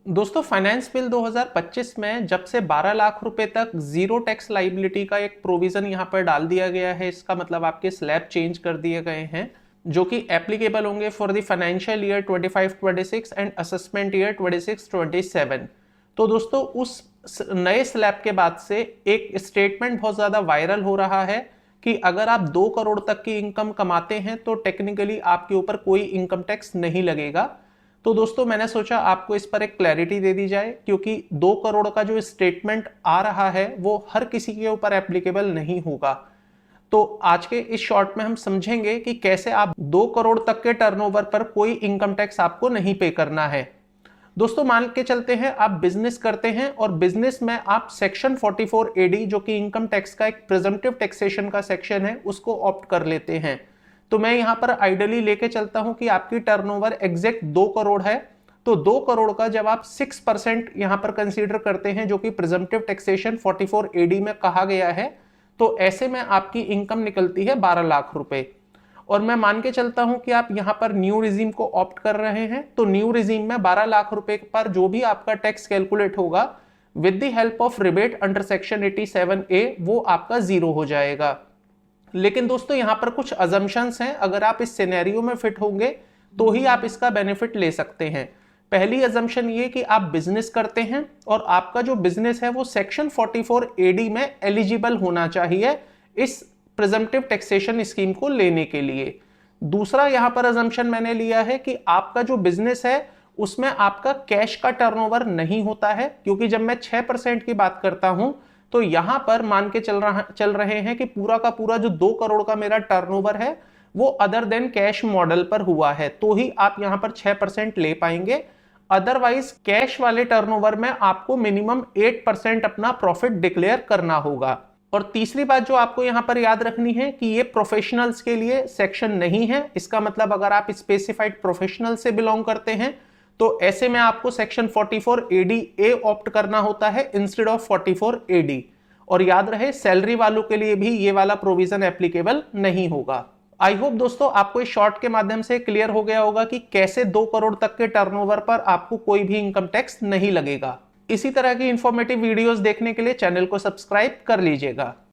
दोस्तों finance bill 2025 में जब से 12 लाख रुपए तक जीरो टैक्स लाइबिलिटी का एक प्रोविजन यहाँ पर डाल दिया गया है, इसका मतलब आपके स्लैब चेंज कर दिए गए हैं जो कि एप्लीकेबल होंगे for the financial year 25-26 and assessment year 26-27। तो दोस्तों उस नए स्लैब के बाद से एक स्टेटमेंट बहुत ज्यादा वायरल हो रहा है कि अगर आप 2 करोड़ तक की इनकम कमाते हैं तो टेक्निकली आपके ऊपर कोई इनकम टैक्स नहीं लगेगा। तो दोस्तों मैंने सोचा आपको इस पर एक क्लैरिटी दे दी जाए, क्योंकि 2 करोड़ का जो स्टेटमेंट आ रहा है वो हर किसी के ऊपर एप्लीकेबल नहीं होगा। तो आज के इस शॉर्ट में हम समझेंगे कि कैसे आप 2 करोड़ तक के टर्नओवर पर कोई इनकम टैक्स आपको नहीं पे करना है। दोस्तों मान के चलते हैं आप बिजनेस करते हैं और बिजनेस में आप सेक्शन 44 एडी जो कि इनकम टैक्स का एक प्रिजम्पटिव टैक्सेशन का सेक्शन है उसको ऑप्ट कर लेते हैं। तो मैं यहां पर आइडियली लेके चलता हूं कि आपकी टर्नओवर एग्जैक्ट 2 करोड़ है, तो 2 करोड़ का जब आप 6% यहां पर कंसीडर करते हैं जो कि प्रिजम्पटिव टैक्सेशन 44 एडी में कहा गया है, तो ऐसे में आपकी इनकम निकलती है 12 लाख रुपए। और मैं मान के चलता हूं कि आप यहां पर न्यू रिजीम को ऑप्ट कर रहे हैं, तो न्यू रिजीम में 12 लाख रुपए पर जो भी आपका टैक्स कैलकुलेट होगा with the help of rebate under section 87A वो आपका जीरो हो जाएगा। लेकिन दोस्तों यहां पर कुछ अजम्पशंस हैं, अगर आप इस सिनेरियो में फिट होंगे तो ही आप इसका बेनिफिट ले सकते हैं। पहली अजम्पशन ये कि आप बिजनेस करते हैं और आपका जो बिजनेस है वो सेक्शन 44 एडी में एलिजिबल होना चाहिए इस प्रिजम्पटिव टैक्सेशन स्कीम को लेने के लिए। दूसरा यहां पर अजम्पशन मैंने लिया है कि आपका जो बिजनेस है उसमें आपका कैश का टर्नओवर नहीं होता है, क्योंकि जब मैं 6% की बात करता हूं तो यहां पर मान के चल रहे हैं कि पूरा का पूरा जो 2 करोड़ का मेरा टर्नओवर है वो अदर देन कैश मॉडल पर हुआ है, तो ही आप यहां पर 6% ले पाएंगे। अदरवाइज कैश वाले टर्नओवर में आपको मिनिमम 8% अपना प्रॉफिट डिक्लेयर करना होगा। और तीसरी बात जो आपको यहां पर याद रखनी है कि ये प्रोफेशनल्स के लिए सेक्शन नहीं है। इसका मतलब अगर आप स्पेसिफाइड प्रोफेशनल से बिलोंग करते हैं तो ऐसे में आपको सेक्शन 44 एडी ए ऑप्ट करना होता है इंस्टेड ऑफ 44 एडी। और याद रहे सैलरी वालों के लिए भी ये वाला प्रोविजन एप्लीकेबल नहीं होगा। आई होप दोस्तों आपको इस शॉर्ट के माध्यम से क्लियर हो गया होगा कि कैसे 2 करोड़ तक के टर्नओवर पर आपको कोई भी इनकम टैक्स नहीं लगेगा। इसी तरह की इंफॉर्मेटिव वीडियोस देखने के लिए चैनल को सब्सक्राइब कर लीजिएगा।